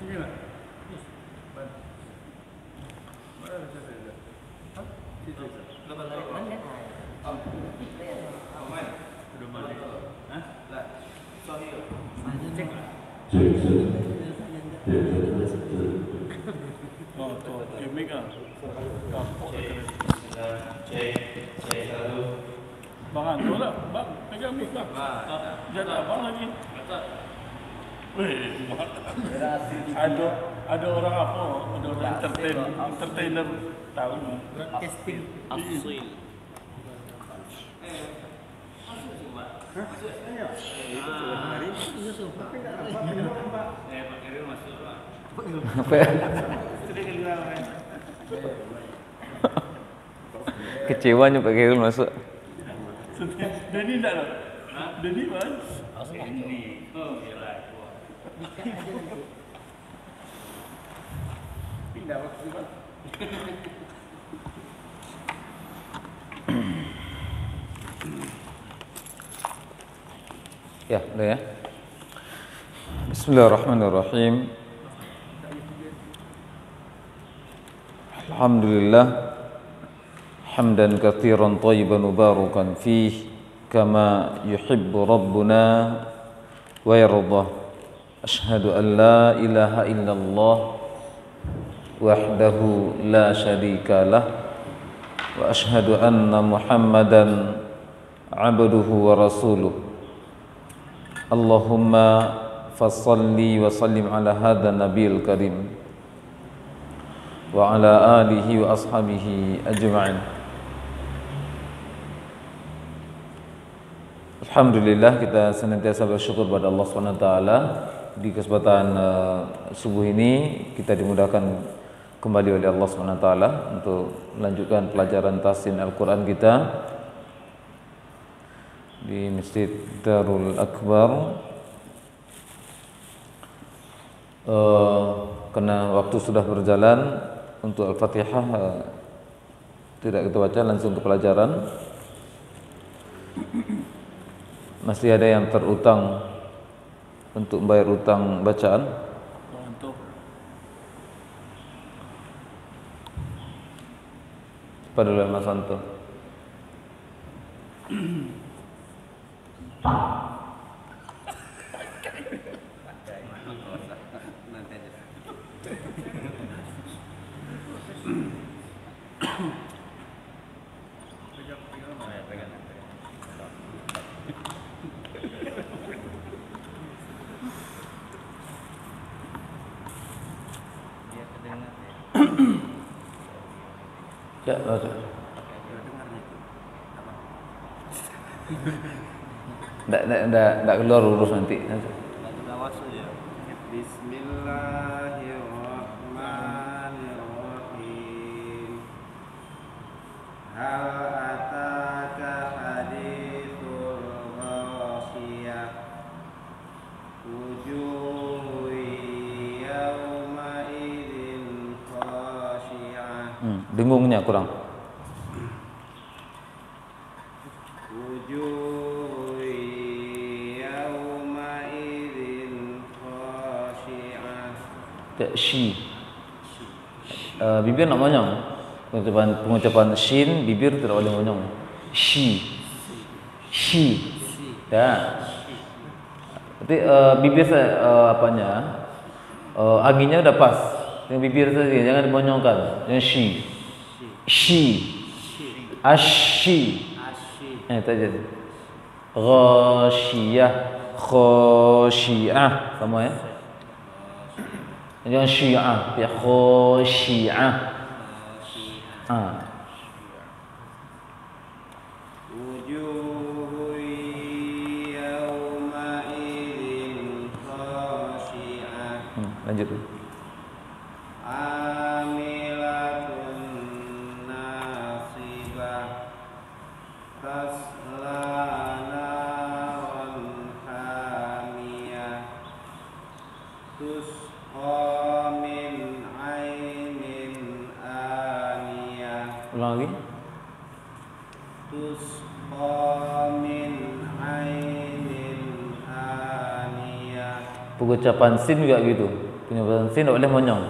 Ini lah. Mana ada saya? Hah? Situ. Lepas dari mana? Sudah mandi. Hah? Lah. Sohil. Cek lah. Oh, tuh. Gimik kan? Kapok. Cek satu. Bang Anto lah. Bang, pegang mic bang. Jangan abang lagi. Wih, ada orang apa? Ada orang entertainer tahu. Broadcasting Asil. Apa ya? Kecewanya Pak Khairul masuk. Denny enggak loh? Denny mana? Ini. Oh, iyalah. Pindah waktu bang. Ya, udah ya. Bismillahirrahmanirrahim. Alhamdulillah hamdan katsiran thayyiban mubarakan fih kama yuhibbu rabbuna wa yardah. Asyhadu an la ilaha illallah wahdahu la syarika lah wa asyhadu anna Muhammadan abduhu wa rasuluh. Allahumma fassalli wa sallim ala hadha nabiyil karim wa ala alihi wa ashabihi ajma'in. Alhamdulillah, kita senantiasa bersyukur pada Allah SWT. Di kesempatan subuh ini kita dimudahkan kembali oleh Allah SWT untuk melanjutkan pelajaran tafsir Al-Quran kita di Masjid Darul Akbar. Karena waktu sudah berjalan, untuk Al-Fatihah tidak kita baca, langsung ke pelajaran. Masih ada yang terutang untuk membayar utang bacaan. Untuk Pada Mas Santo. Ya, ada. Nggak keluar urus nanti. Bismillahirrahmanirrahim. Hal ataka hadithul ghashiyah. Wujuhun yawma idzin khashi'ah. Dengungnya kurang. Wujuhun yawma idzin khashi'ah. Shi. Bibir nak monyong. Pengucapan shin, bibir tidak boleh monyong. Shi. Ya. Berarti bibir saya apanya? Anginnya udah pas. Yang bibir saja, jangan dimonyongkan. Yang shi. Ashi. Itu aja. Ghashiyah, khashi'ah, sama ya. Jangan syi'ah, ya khashi'ah. Wujuhun yawma idzin khashi'ah. Lanjut. Amilatun nasibah. Tasla naran hamiyah. Tusqa min ainin aniyah. Ulang lagi. Tusqa min ainin aniyah. Pengucapan sin juga gitu. Penyebutan sin tidak boleh monyong.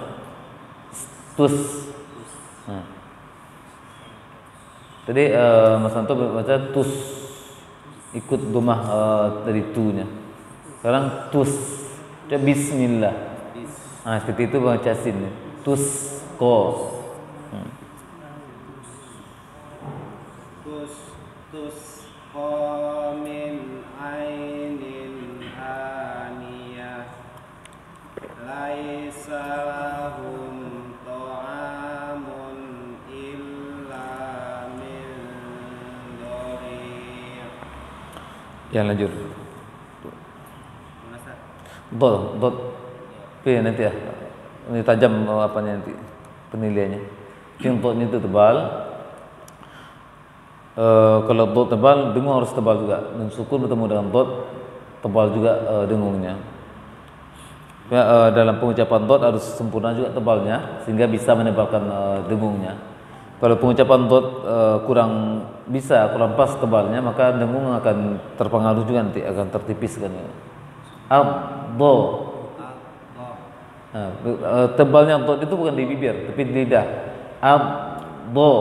Tus. Tadi Mas Anto baca tus, ikut domah dari tu-nya. Sekarang tus, bismillah. Seperti itu baca sin. Tus ko. Tus ko min ainin aniyah laisa lahum ta'amun illa min dhari'. Yang lanjut. Dot. P nanti ya. Ini tajam apanya nanti penilaiannya. Yang dotnya itu tebal. Kalau dot tebal, dengung harus tebal juga. Dan sukun bertemu dengan dot tebal juga dengungnya. Dalam pengucapan dot harus sempurna juga tebalnya sehingga bisa menebalkan dengungnya. Kalau pengucapan dot kurang pas tebalnya, maka dengung akan terpengaruh juga, nanti akan tertipiskan. Abdo. Tebalnya dot itu bukan di bibir tapi di lidah. Abdo.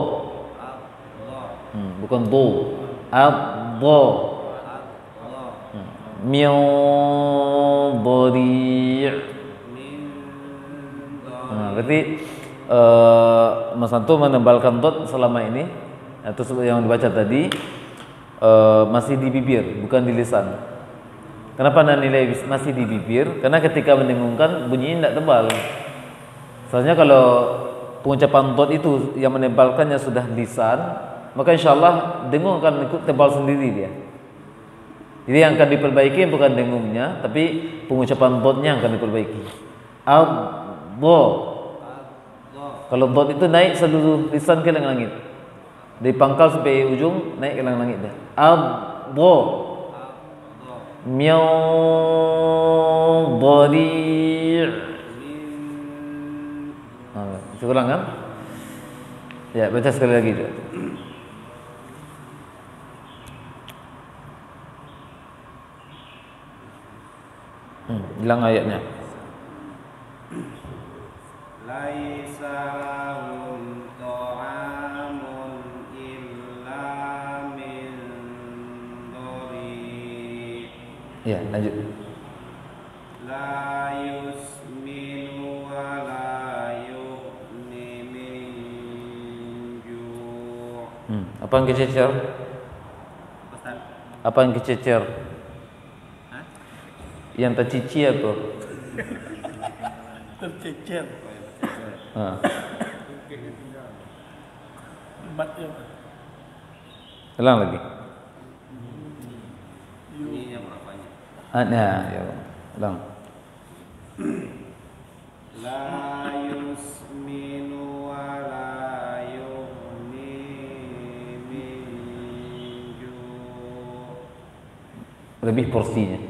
Bukan do. Abdo. Min dhari'. Berarti Mas Anto menebalkan dot selama ini atau yang dibaca tadi masih di bibir, bukan di lisan. Kenapa anda nilai masih di bibir? Karena ketika mendengungkan bunyinya tidak tebal. Soalnya kalau pengucapan dot itu yang menebalkannya sudah lisan, maka insyaallah dengung akan ikut tebal sendiri dia. Jadi yang akan diperbaiki bukan dengungnya, tapi pengucapan dotnya yang akan diperbaiki. Abdo. Kalau dot itu naik seluruh lisan ke langit, dari pangkal sampai ujung naik ke langit dah. Abdo. Min dhari'. Bisa ulang kan? Ya, baca sekali lagi juga. Hilang ayatnya. Laisa lahum ta'amun illa min dhari'. Ya, lanjut. La yusminu wa la yughni min ju'. Apa yang kececer? Apa yang kececer? Yang tercici apa? Tercecer. Batnya. Ulang lagi. Ini yang berapanya? Ya, ulang. La yusminu wa la yughni min ju'. Lebih porsinya.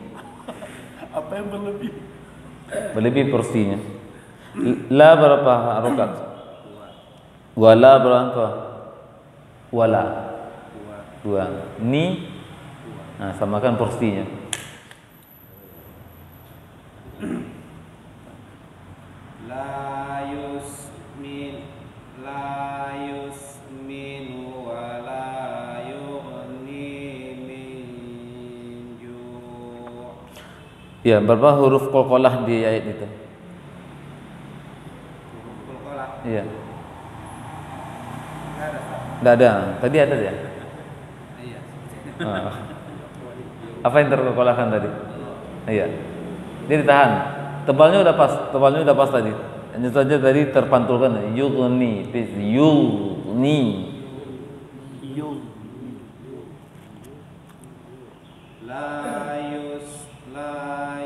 Apa yang berlebih? Berlebih porsinya. La berapa harokat? Wala berapa? Wala. Dua. Ni. Samakan porsinya. La yusminu wa la yughni min ju'. Ya, berapa huruf qalqalah di ayat itu? Iya. Tidak ada. Tadi ada ya? Iya. Apa yang terkalahkan tadi? Iya. Dia ditahan. Tebalnya udah pas tadi. Hanya saja tadi terpantulkan. Yughni, yughni. La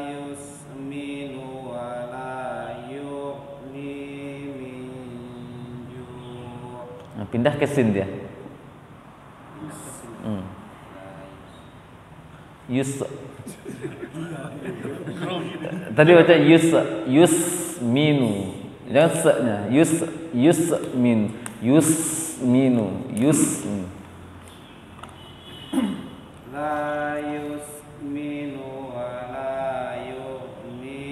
yusminu wa la yughni min ju'. Pindah ke sin dia. Yus. Tadi baca yusminu. Jangan se-nya. Yusminu. La yusminu wa la yughni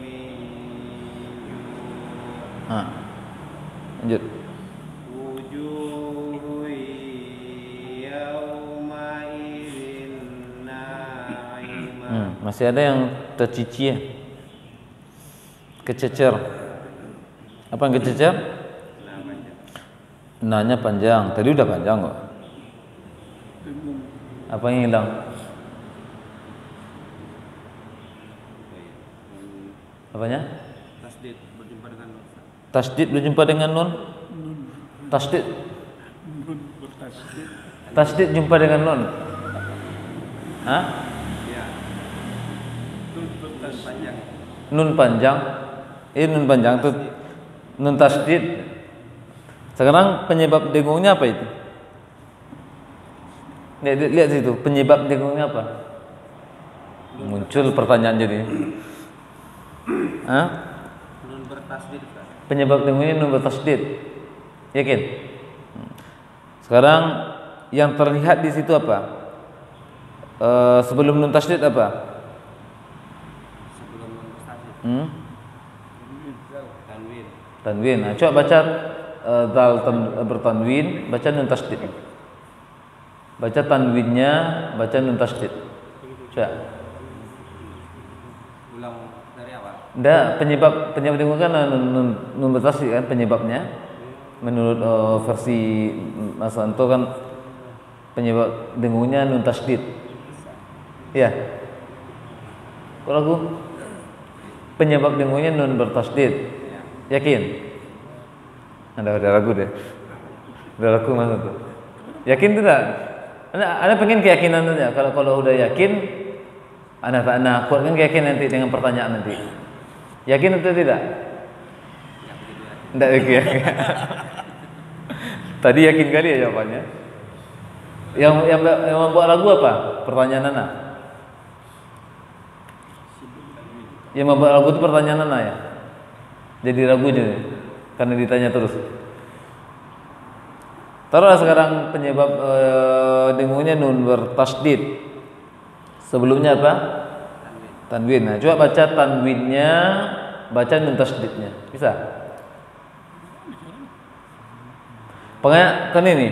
min Lanjut. wujuhu yaumaidin na'imah. Masih ada yang tercici ya? Kececer. Apa yang kececer? Nanya panjang. Tadi udah panjang kok. Apa yang hilang? Apanya? Tasdid berjumpa dengan Tasdid berjumpa dengan nun. Tasdid. Nun bertasdid. Tasdid jumpa dengan nun. Hah? ya Nun bertasdid. panjang. Nun panjang. Ini nun panjang tuh. Nun tasdid. Sekarang penyebab dengungnya apa itu? Lihat situ, penyebab dengungnya apa? Muncul pertanyaan jadi. Hah? Nun bertasdid, Ustaz. Penyebab dengungnya nun bertasdid. Yakin? Sekarang yang terlihat di situ apa? Sebelum nun tasdid apa? Sebelum nun bertasdid tanwin. Tanwin. Nah, coba baca dal bertanwin, baca nun tasdid. Baca tanwinnya, baca nun tasdid. Coba. Ulang dari awal. Enggak, penyebab dengung kan nun bertasdid kan penyebabnya. Menurut versi Mas Anto kan penyebab dengungnya nun tasdid. Iya. Kok ragu? Penyebab dengungnya nun bertasdid. Yakin? Udah ragu deh. Udah ragu Mas Anto. Yakin tidak? Anda pengen keyakinan saja. Kalau udah yakin, Anda kuatkan keyakinan nanti dengan pertanyaan nanti. Yakin atau tidak? Tidak yakin. Tadi yakin kali ya jawabannya. Yang membuat ragu apa? Pertanyaan Nana. Yang membuat ragu itu pertanyaan Nana ya. Jadi ragu aja karena ditanya terus. Taruhlah sekarang penyebab dengungnya nun bertasdid. Sebelumnya apa? Tanwin. Nah, coba baca tanwinnya, baca nun tasdidnya. Bisa? Pengen kan ini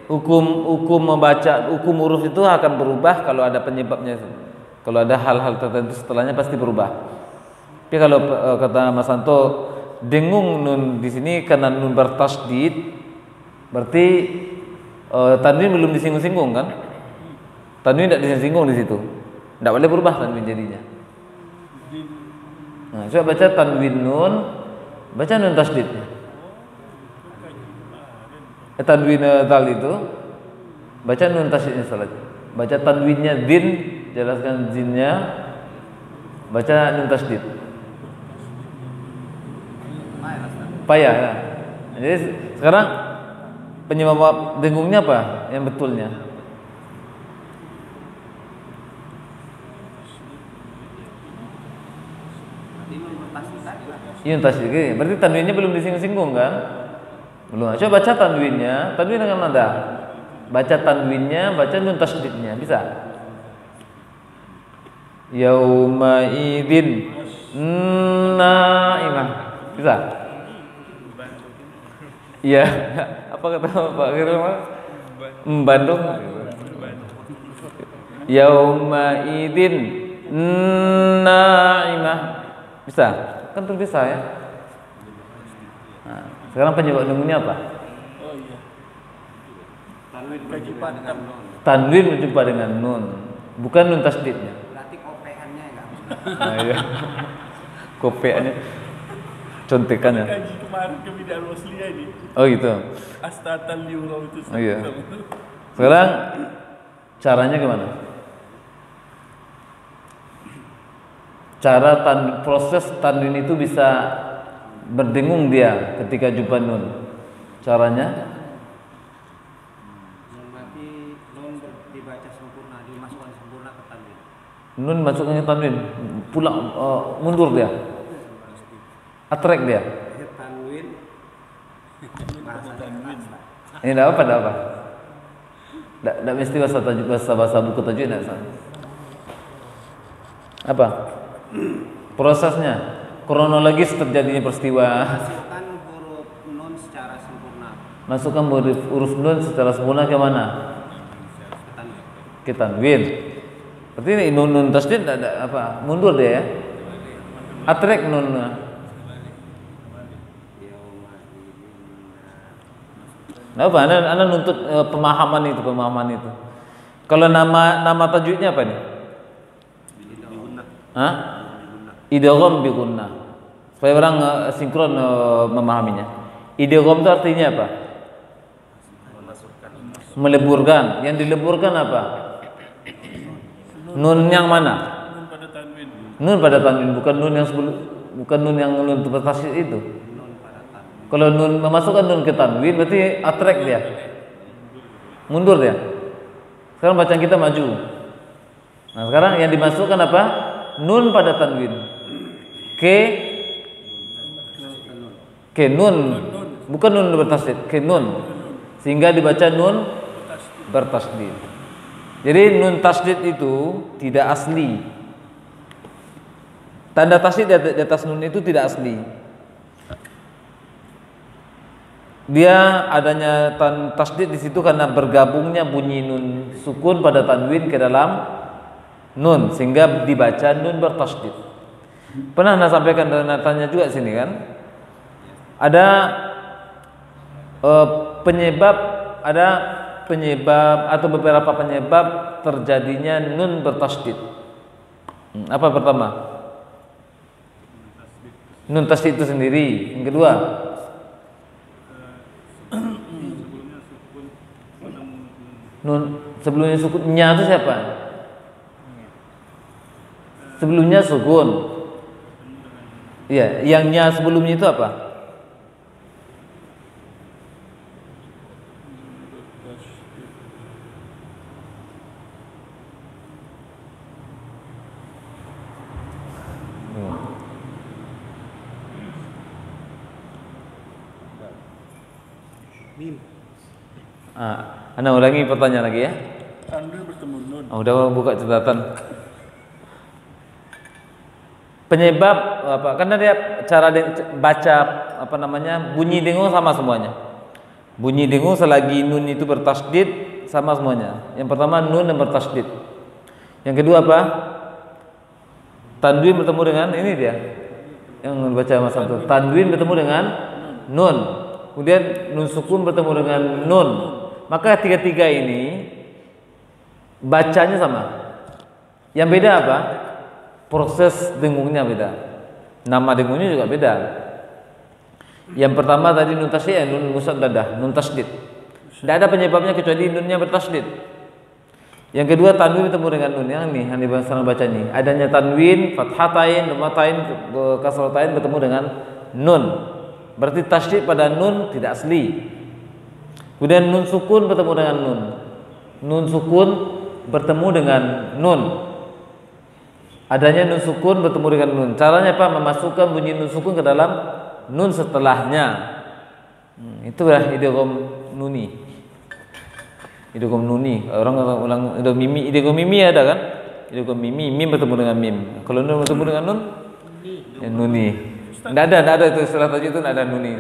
hukum membaca hukum huruf itu akan berubah kalau ada penyebabnya. Kalau ada hal-hal tertentu setelahnya pasti berubah. Tapi kalau kata Mas Santo dengung nun di sini karena nun bertasdid, berarti tanwin belum disinggung-singgung kan? Tanwin tidak disinggung di situ. Tidak boleh berubah tanwin jadinya. Nah, coba baca tanwin nun, baca nun tasdidnya. Tanwin dal itu, baca nun tasdidnya salat. Baca tanwinnya din, jelaskan zinnya, baca nun tasdid. Payah ya. Jadi sekarang penyebab dengungnya apa yang betulnya? Iya tasdid. Berarti tanwinnya belum disinggung-singgung kan? Belum. Coba baca tanwinnya, tanwin dengan nada. Baca tanwinnya, baca nun tasdidnya, bisa? Yauma idzin naimah. Bisa? Iya. Apa kata Pak Kirman? Bandung. Yauma idzin naimah. Bisa? Kan tuh bisa ya. Nah, sekarang penyebab dengungnya apa? Oh iya. Tanwin berjumpa dengan nun. Tanwin berjumpa dengan nun, bukan nun tasdidnya. Berarti kopeannya enggak bisa. Nah, iya. Kopeannya, contekannya. Kaji kemarin ke Bidal Wasliyah ini. Oh gitu. Astatan liurau itu. Oh iya. Sekarang caranya gimana? Cara proses tanwin itu bisa berdengung dia ketika jumpa nun. Caranya? Nun berarti nun dibaca sempurna, dimasukkan sempurna ke tanwin. Nun masuknya tanwin, pulang mundur dia, attract dia. Tanwin bahasa tanwin. Ini tidak apa, tidak apa. Tidak mesti bahasa buku tajwid tidak. Apa? Prosesnya, kronologis terjadinya peristiwa. Hasilkan Masukkan huruf nun secara sempurna ke mana? Ke tanwin. Berarti ini nun tasdid ada apa? Mundur dia ya. Atrek nun. Nah, apa? Anda nuntut pemahaman itu. Kalau nama tajwidnya apa nih? Hah? Idgham bi gunnah. Supaya orang sinkron memahaminya. Idgham itu artinya apa? Meleburkan. Yang dileburkan apa? Nun yang mana? Nun pada tanwin. Nun pada tanwin, bukan nun yang sebelum, bukan nun yang nun bertasydid itu. Kalau nun memasukkan nun ke tanwin berarti atrek dia. Mundur dia. Sekarang bacaan kita maju. Nah, sekarang yang dimasukkan apa? Nun pada tanwin. Ke nun. Bukan nun bertasydid, ke nun. Sehingga dibaca nun bertasydid. Jadi nun tasydid itu tidak asli. Tanda tasydid di atas nun itu tidak asli. Dia adanya tasydid di situ karena bergabungnya bunyi nun sukun pada tanwin ke dalam nun sehingga dibaca nun bertasydid. Pernah Anda sampaikan dan tanya juga sini kan? Ada penyebab atau beberapa penyebab terjadinya nun bertasydid. Apa pertama? Nun tasydid itu sendiri. Yang kedua, nun sebelumnya sukunnya itu siapa? Sebelumnya sukun. Iya, yang nya sebelumnya itu apa? Anda ulangi pertanyaan lagi ya. Tanwin bertemu nun. Udah buka catatan. Penyebab apa? Karena dia cara baca apa namanya bunyi dengung sama semuanya. Bunyi dengung selagi nun itu bertasydid sama semuanya. Yang pertama nun yang bertasydid. Yang kedua apa? Tanwin bertemu dengan ini dia. Yang baca Mas Anto. Tanwin bertemu dengan nun. Kemudian nun sukun bertemu dengan nun. Maka tiga-tiga ini bacanya sama. Yang beda apa? Proses dengungnya beda. Nama dengungnya juga beda. Yang pertama tadi nun tasydid, nun musaddadah, nun tasydid. Tidak ada penyebabnya kecuali nunnya bertasydid. Yang kedua tanwin bertemu dengan nun. Yang ini yang sekarang baca ini. Adanya tanwin, fathatain, dhammatain, kasratain bertemu dengan nun. Berarti tasydid pada nun tidak asli. Kemudian nun sukun bertemu dengan nun. Nun sukun bertemu dengan nun. Adanya nun sukun bertemu dengan nun. Caranya apa? Memasukkan bunyi nun sukun ke dalam nun setelahnya. Itulah idgham nuni. Idgham nuni. Orang ulang idgham mimi. Idgham mimi ada kan? Idgham mimi. Mim bertemu dengan mim. Kalau nun bertemu dengan nun, ya nuni. Tidak ada itu istilah tadi itu tidak ada nuni.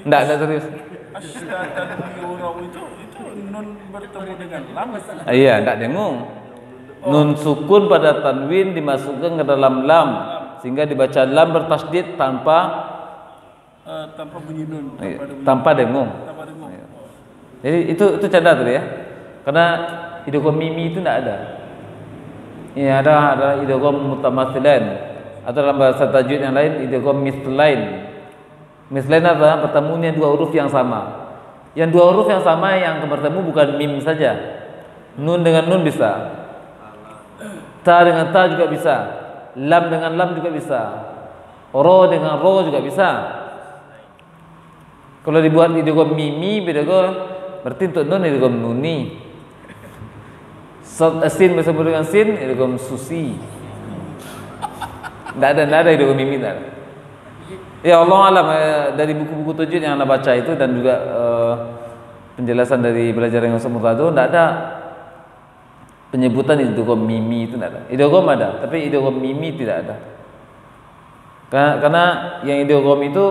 Enggak serius. Asyhadu itu nun bertemu dengan lam. Iya, enggak dengung. Nun sukun pada tanwin dimasukkan ke dalam lam sehingga dibaca lam bertasydid tanpa bunyi nun, tanpa dengung. Jadi itu cadat tadi ya. Karena idgham mimi itu enggak ada. Ini ada idgham mutamatsilan atau dalam bahasa tajwid yang lain idgham mithlain. Mithlain adalah bertemunya dua huruf yang sama. Yang dua huruf yang sama yang bertemu bukan mim saja. Nun dengan nun bisa. Ta dengan ta juga bisa. Lam dengan lam juga bisa. Ro dengan ro juga bisa. Kalau dibuat idgham mimi beda berarti untuk nun idgham nuni. Sin bersama dengan sin idgham susi. Tidak ada idgham mimi tidak ada. Ya Allah alam dari buku-buku tajwid yang Anda baca itu dan juga penjelasan dari belajar yang semula itu tidak ada penyebutan idgham mimi itu tidak ada. Idgham ada, tapi idgham mimi tidak ada. Karena yang idgham itu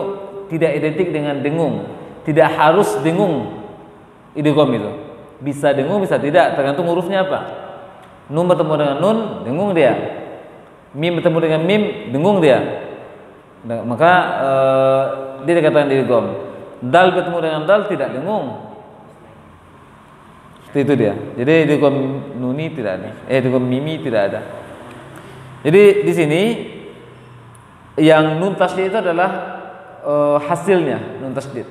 tidak identik dengan dengung. Tidak harus dengung idgham itu. Bisa dengung, bisa tidak, tergantung hurufnya apa. Nun bertemu dengan nun, dengung dia. Mim bertemu dengan mim, dengung dia. Nah, maka dia dikatakan idgham. Dal bertemu dengan dal tidak dengung. Seperti itu dia. Jadi idgham nuni tidak ada. Idgham mimi tidak ada. Jadi di sini yang nun tasydid itu adalah hasilnya nun tasydid.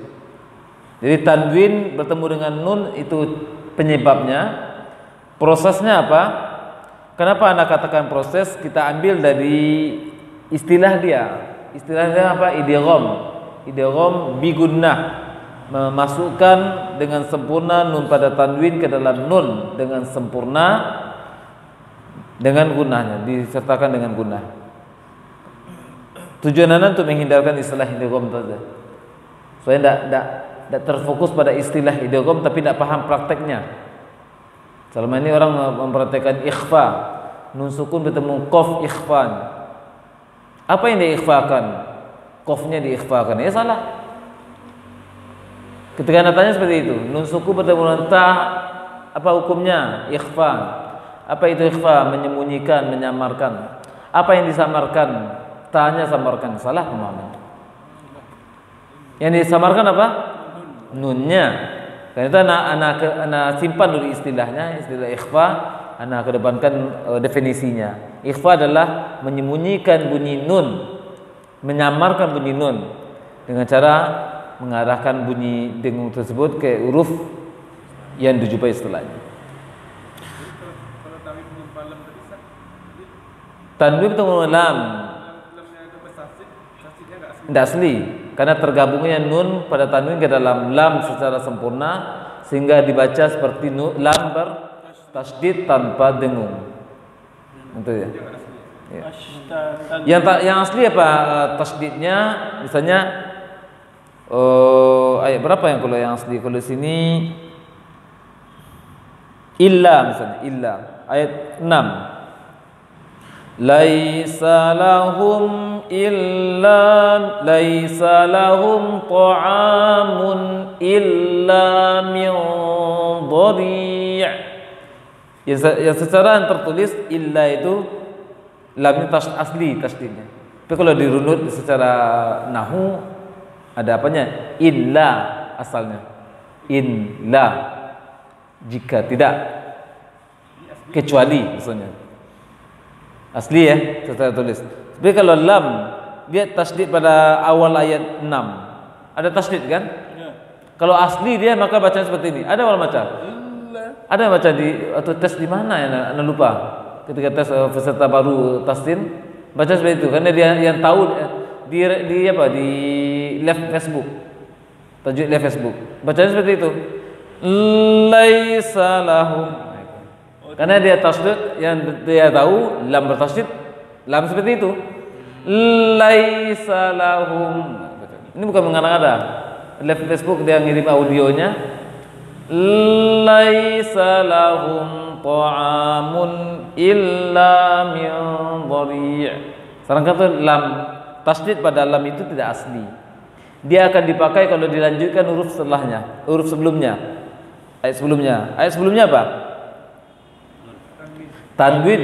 Jadi tanwin bertemu dengan nun itu penyebabnya. Prosesnya apa? Kenapa Anda katakan proses? Kita ambil dari istilah dia. Istilahnya apa? Idgham. Idgham bi gunnah. Memasukkan dengan sempurna nun pada tanwin ke dalam nun dengan sempurna dengan gunnahnya, disertakan dengan gunnah. Tujuan Anda untuk menghindarkan istilah idgham saja. Soalnya tidak terfokus pada istilah idgham tapi tidak paham prakteknya. Selama ini orang mempraktekkan ikhfa, nun sukun bertemu qaf ikhfan. Apa yang diikhfakan? Qafnya diikhfakan. Ya salah. Ketika Anda tanya seperti itu, nun sukun bertemu dengan ta, apa hukumnya? Ikhfa. Apa itu ikhfa? Menyembunyikan, menyamarkan. Apa yang disamarkan? Ta-nya samarkan. Salah pemahaman. Yang disamarkan apa? Nunnya. Karena itu anak simpan dulu istilahnya, istilah ikhfa. Anak kedepankan definisinya. Ikhfa adalah menyembunyikan bunyi nun, menyamarkan bunyi nun dengan cara mengarahkan bunyi dengung tersebut ke huruf yang dijumpai setelahnya. Tanwin bertemu lam tidak asli karena tergabungnya nun pada tanwin ke dalam lam secara sempurna sehingga dibaca seperti lam bertasydid tanpa dengung. Itu ya. Yang asli apa tasydidnya? Misalnya ayat berapa yang kalau yang asli? Kalau sini illa misalnya illa ayat 6. Laisa lahum ta'amun illa min dhari'. Ya secara tertulis illa itu lamnya asli tasydidnya. Tapi kalau dirunut secara nahu ada apanya? Illa asalnya. Illa jika tidak kecuali misalnya. Asli ya, secara tulis. Tapi kalau lam dia tasydid pada awal ayat 6. Ada tasydid kan? Ya. Kalau asli dia maka bacaan seperti ini. Ada awal baca? Ada baca di atau tes di mana ya? Anda lupa. Ketika tes peserta baru tasdin baca seperti itu karena dia yang tahu di apa di live Facebook. Tajuk live Facebook. Bacanya seperti itu. Laisa lahum. Karena dia tasydid yang dia tahu lam bertasydid, lam seperti itu. Laisa lahum. Ini bukan mengada-ngada. Live Facebook dia ngirim audionya. Laisa lahum ta'amun illa min dhari'. Sekarang kata lam tasydid pada lam itu tidak asli. Dia akan dipakai kalau dilanjutkan huruf setelahnya, huruf sebelumnya. Ayat sebelumnya. Ayat sebelumnya apa? Tanwin.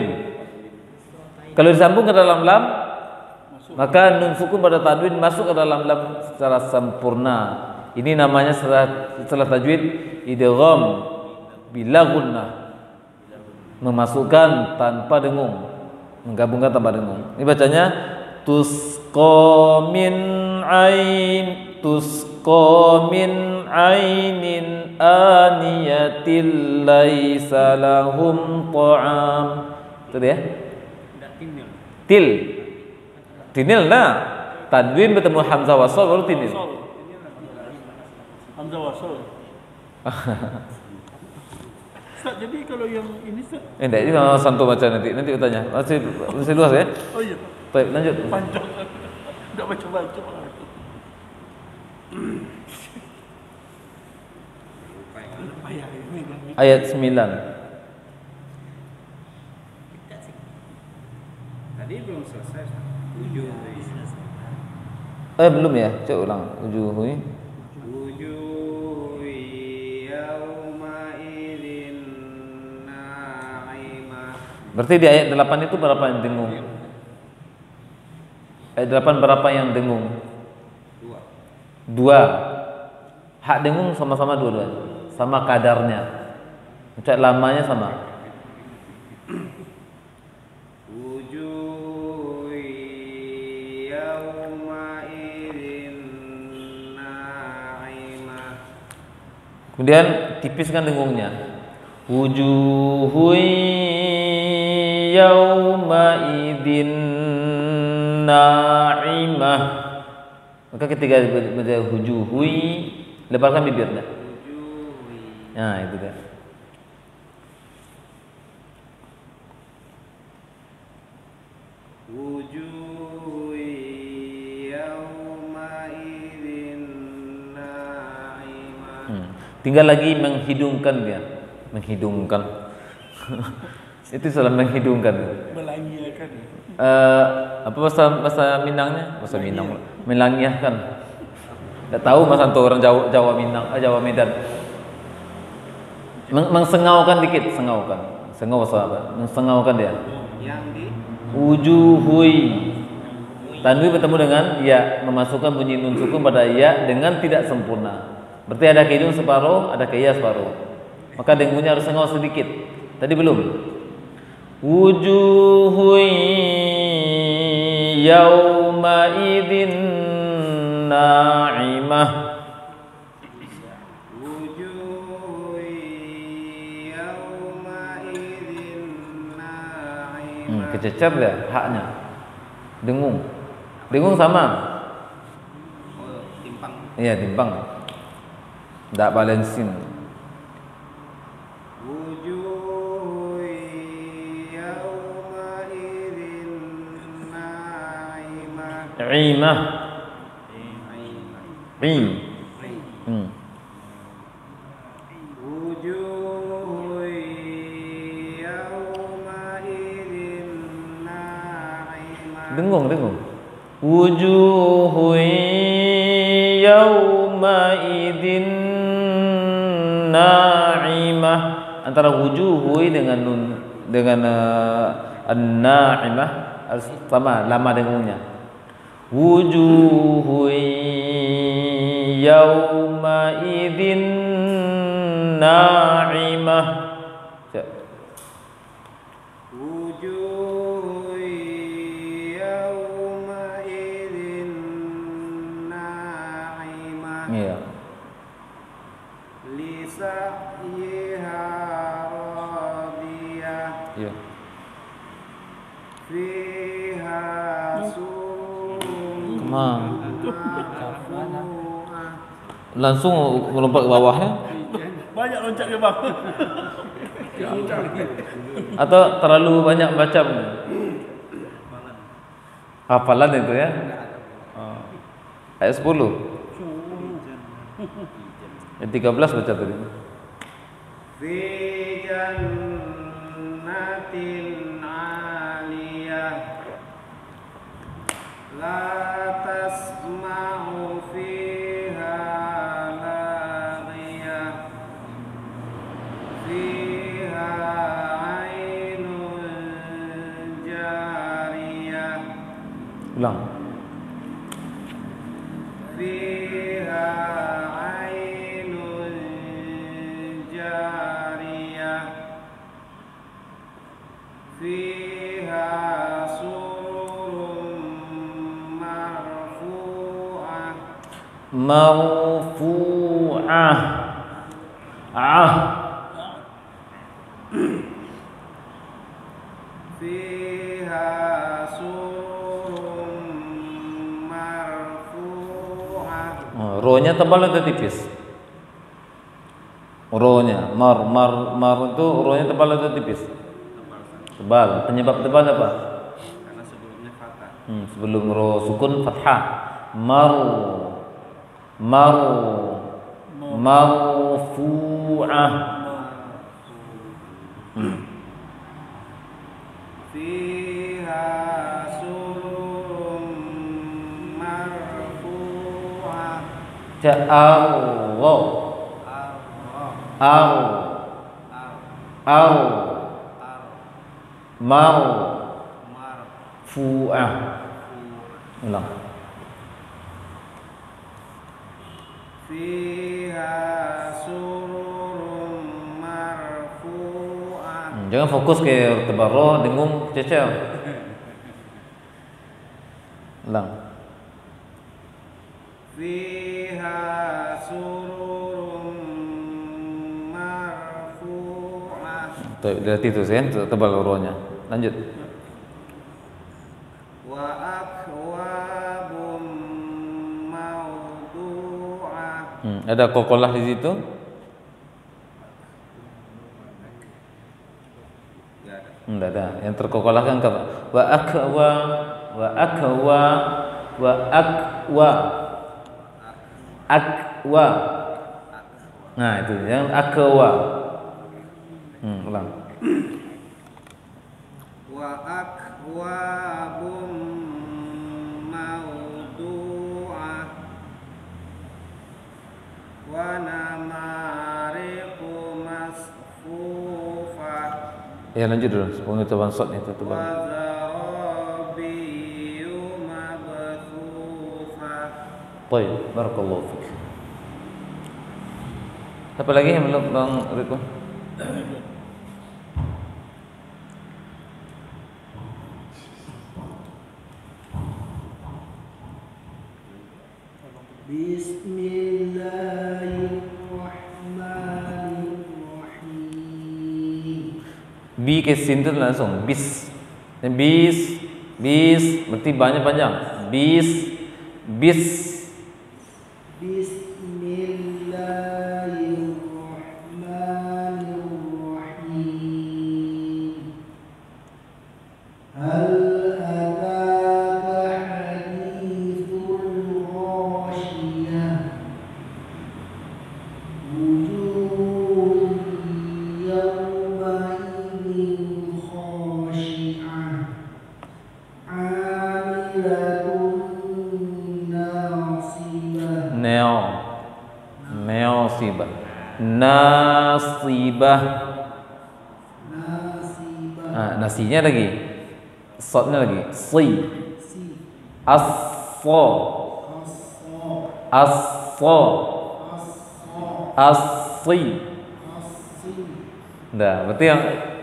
Kalau disambung ke dalam lam, maka nun sukun pada tanwin masuk ke dalam lam secara sempurna. Ini namanya setelah tajwid idgham bila gunnah. Memasukkan tanpa dengung, menggabungkan tanpa dengung. Ini bacanya tusqa min ainin aniyatil laisa lahum ta'am. Itu dia. Tinil nah. Tanwin bertemu hamzah wasal baru tinil. Hamzah wasal. Ustaz, jadi kalau yang ini Ustaz. Enggak, ini mau santu baca nanti bertanya. Masih luas ya? Oh iya. Baik, lanjut. Panjang. Enggak baca-baca. Ayat 9. Tadi belum selesai. 7. Belum ya, coba ulang. Wujuhu. Wujuh yauma idzin na'imah. Berarti di ayat 8 itu berapa yang dengung? Ayat 8 berapa yang dengung? 2. Hak dengung sama-sama dua-duanya, sama kadarnya. Cak lamanya sama. Wujuh yauma idzin na'imah. Kemudian tipiskan dengungnya. Wujuhu yauma idzin na'imah. Maka ketika baca wujuhui, lebarkan bibirnya. Nah, itu kan. Wujuh yauma idzin na'imah. Tinggal lagi menghidungkan dia, menghidungkan. Itu salah menghidungkan. Melangiakan. Apa bahasa Minangnya? Bahasa Minang. Melangiahkan. Tidak tahu Mas Anto orang Jawa Minang, Jawa Medan. Mengsengaukan dikit, sengaukan. Sengau apa? Mengsengaukan dia. Yang di Wujuhui. Tanwin bertemu dengan ya, memasukkan bunyi nun sukun pada ya dengan tidak sempurna. Berarti ada ke hidung separuh, ada ke ya separuh. Maka dengungnya harus sengau sedikit. Tadi belum. Wujuhui yauma idzin na'imah. wujuh yauma idzin na'imah. Kececer dia haknya. Dengung. Dengung sama. Oh, timpang. Iya, timpang. Tak balansin. Wujuh yauma idzin na'imah. Imah. Im. Wujuh yauma idzin na'imah. Dengung. Wujuhu yauma idzin na'imah. Antara wujuhu dengan nun dengan an-na'imah harus sama lama dengungnya. Wujuhu yauma idzin na'imah. Wujuh yauma idzin na'imah. Iya. Li sa'yiha radiyah. Iya. Fiha sururun Kemana? marfu'ah. Langsung melompat ke bawahnya Banyak loncat ke bawah. atau terlalu banyak baca hafalan itu ya. Ayat 10. Ayat 13 baca tadi. Fi jannatin 'aliyah. La tasma'u fiha laghiyah. Fiha 'ainun jariyah. Ulang. Fiha 'ainun jariyah. Fiha sururun marfu'ah. Marfu'ah. Fiha sururun marfu'ah. Ro-nya tebal atau tipis? Ro-nya mar itu ro-nya tebal atau tipis? Tebal. Penyebab tebal apa? Karena sebelumnya fathah. Sebelum ro sukun fathah. Marfu'ah. Fiha sururun marfu'ah. Allah. Au. Au. Mau. Fu'ah. Ulang. Fiha sururun marfu'ah. Jangan fokus ke tabarruh dengung cecer. Ulang. Fiha sururun marfu'ah. Dari itu kan tebal rohnya. Lanjut. Wa akwabum mawdu'ah. Ada kokolah di situ? Enggak ada. Yang terkokolah kan wa akwa wa akwa wa akwa akwa. Nah, itu yang akwa. Ulang. Wa akwabum mawdu'ah wa namariqu masfufah. Ya lanjut dulu. Pengetahuan shot itu Wa tebal. zarabiyu mabthufah. Baik, barakallahu fik. Apa lagi yang belum Bang Riko? Bismillahirrahmanirrahim. Bi ke sin tu langsung bis. Bis, bis berarti banyak panjang. Bis, bis. Bismillahirrahmanirrahim. Hal ataka hadithul ghashiyah. Wujuhun yawma idhin khashi'ah. Amilatun nasibah. Nasibah. Nasibah. Nasibah. Nasinya lagi. Sodnya lagi. Si. Si. As-so. As-so. As-so. As-so. As-si. As-si. Dah, berarti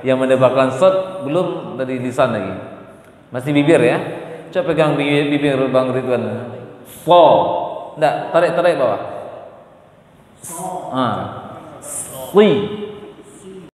yang mendapatkan sod belum dari lisan lagi. Masih bibir ya. Coba pegang bibir Bang Ridwan. So. Enggak, tarik bawah. So. Si.